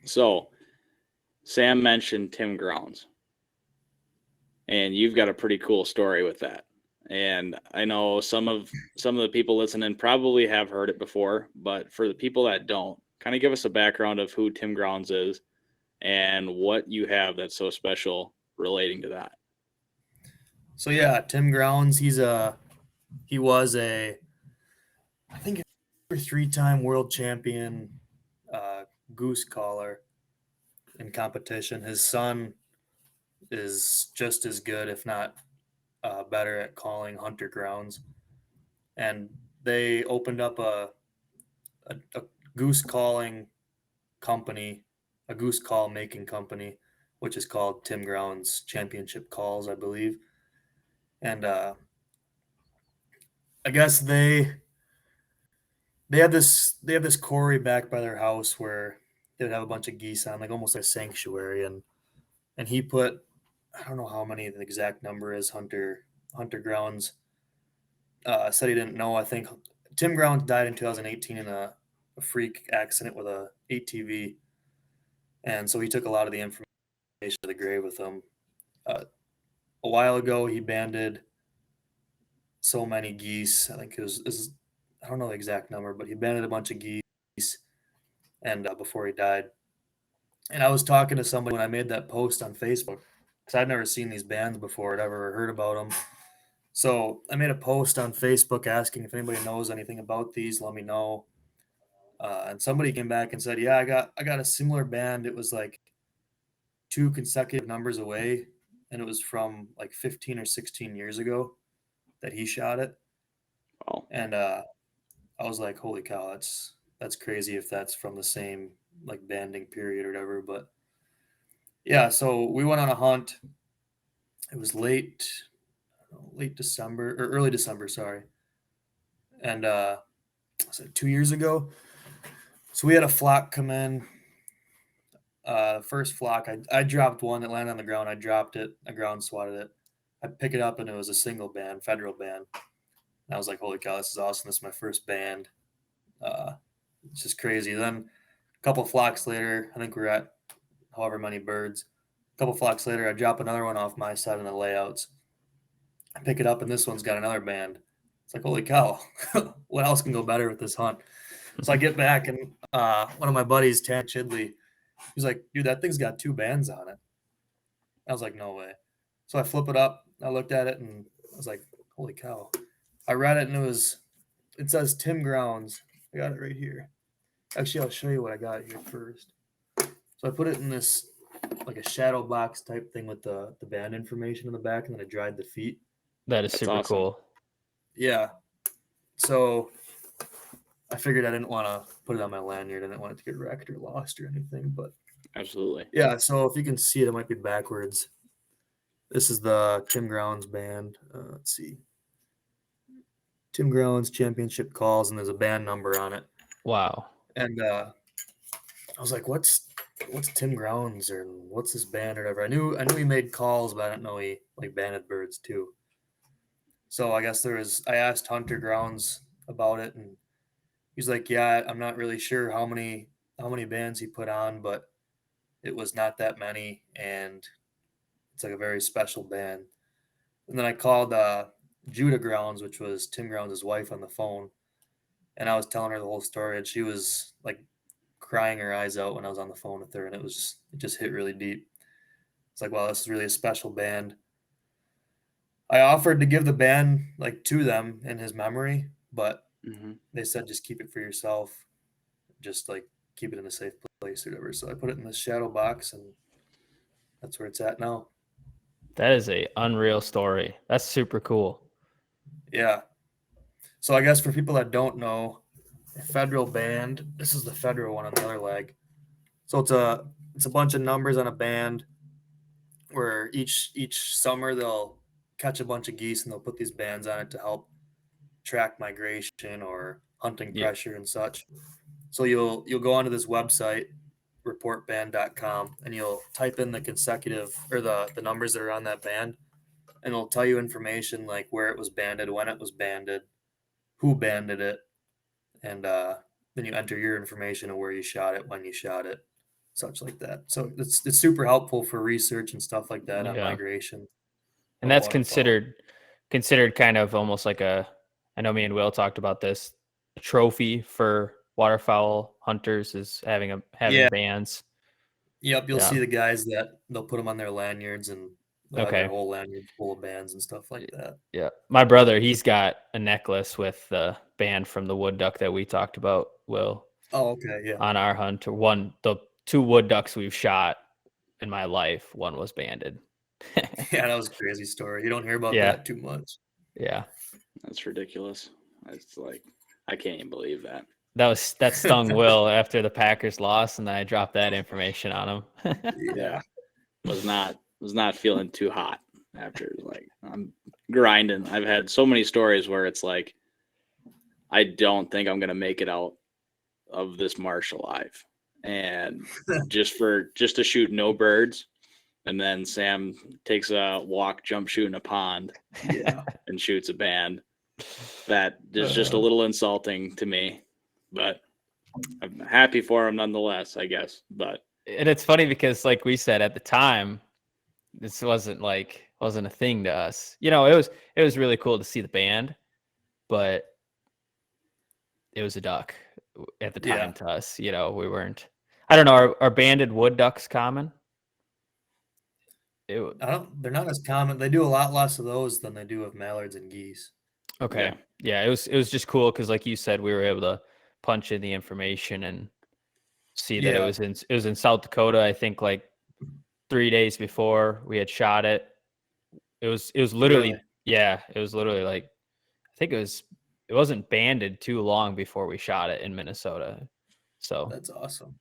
So Sam mentioned Tim Grounds, and you've got a pretty cool story with that. And I know some of the people listening probably have heard it before, but for the people that don't, kind of give us a background of who Tim Grounds is and what you have that's so special relating to that. So yeah, Tim Grounds, he was a I think a three-time world champion uh, goose caller in competition. His son is just as good, if not better, at calling hunter grounds. And they opened up a goose calling company, a goose call making company, which is called Tim Grounds Championship Calls, I believe. And I guess they have this quarry back by their house where they would have a bunch of geese on, like almost like a sanctuary, and he put, I don't know how many the exact number is. Hunter Grounds said he didn't know. I think Tim Grounds died in 2018 in a freak accident with a ATV, and so he took a lot of the information to the grave with him. A while ago, he banded so many geese. I think it was I don't know the exact number, but he banded a bunch of geese, and before he died. And I was talking to somebody when I made that post on Facebook because I'd never seen these bands before, I'd ever heard about them. So I made a post on Facebook asking if anybody knows anything about these, let me know. And somebody came back and said, "Yeah, I got a similar band. It was like two consecutive numbers away, and it was from like 15 or 16 years ago that he shot it." Well, And I was like, "Holy cow, that's crazy if that's from the same like banding period or whatever." But yeah, so we went on a hunt. It was late December or early December, sorry, and was it 2 years ago? So we had a flock come in. First flock, I dropped one that landed on the ground. I dropped it. I ground swatted it. I pick it up and it was a single band, federal band. And I was like, "Holy cow, this is awesome! This is my first band." Uh, it's just crazy. Then a couple flocks later, I think we're at however many birds. A couple flocks later, I drop another one off my side of the layouts. I pick it up and this one's got another band. It's like, holy cow, what else can go better with this hunt? So I get back and one of my buddies, Tanner Chidley, he's like, "Dude, that thing's got two bands on it." I was like, "No way." So I flip it up. I looked at it and I was like, "Holy cow!" I read it and it says Tim Grounds. I got it right here. Actually, I'll show you what I got here first. So I put it in this like a shadow box type thing with the band information in the back, and then I dried the feet. That is that's super awesome. cool. Yeah. So I figured I didn't want to put it on my lanyard. I didn't want it to get wrecked or lost or anything. But Absolutely. yeah, so if you can see it, it might be backwards. This is the Tim Grounds band. Let's see. Tim Grounds Championship Calls, and there's a band number on it. Wow. And I was like, "What's Tim Grounds or what's this band or whatever?" I knew he made calls, but I didn't know he like banded birds too. So I guess I asked Hunter Grounds about it, and he's like, "Yeah, I'm not really sure how many bands he put on, but it was not that many, and it's like a very special band." And then I called Judah Grounds, which was Tim Grounds' wife, on the phone, and I was telling her the whole story, and she was like crying her eyes out when I was on the phone with her, and it just hit really deep. It's like, wow, this is really a special band. I offered to give the band like to them in his memory, but Hmm. they said just keep it for yourself, just like keep it in a safe place or whatever. So I put it in this shadow box, and that's where it's at now. That is a unreal story. That's super cool. Yeah. So I guess for people that don't know, a federal band. This is the federal one on the other leg. So it's a bunch of numbers on a band where each summer they'll catch a bunch of geese and they'll put these bands on it to help track migration or hunting Yeah. pressure and such. So you'll go onto this website reportband.com and you'll type in the consecutive or the numbers that are on that band and it'll tell you information like where it was banded, when it was banded, who banded it, and then you enter your information of where you shot it, when you shot it, such like that. So it's super helpful for research and stuff like that on Yeah. migration. And of that's waterfowl. considered kind of almost like a, I know me and Will talked about this, a trophy for waterfowl hunters is having Yeah. bands. Yep, you'll Yeah. see the guys that they'll put them on their lanyards and they'll have Okay. their whole lanyard full of bands and stuff like that. Yeah. My brother, he's got a necklace with the band from the wood duck that we talked about, Will, Oh, okay, yeah. on our hunt. The 2 wood ducks we've shot in my life, one was banded. Yeah, that was a crazy story. You don't hear about Yeah. that too much. Yeah. That's ridiculous. It's like I can't even believe that. That stung Will after the Packers lost, and I dropped that information on him. Yeah. Was not feeling too hot after. Like, I'm grinding. I've had so many stories where it's like I don't think I'm gonna make it out of this marsh alive. And just to shoot no birds. And then Sam takes a walk, jump shoot in a pond Yeah. and shoots a band. That is just a little insulting to me, but I'm happy for him nonetheless, I guess. But And it's funny because, like we said at the time, this wasn't a thing to us. You know, it was really cool to see the band, but it was a duck at the time Yeah. to us. You know, we weren't. I don't know. Are banded wood ducks common? They're not as common. They do a lot less of those than they do of mallards and geese. Okay. Yeah, it was just cool because, like you said, we were able to punch in the information and see that Yeah. it was in South Dakota. I think like 3 days before we had shot it. It was literally Really? it was literally like, I think it wasn't banded too long before we shot it in Minnesota. So That's awesome.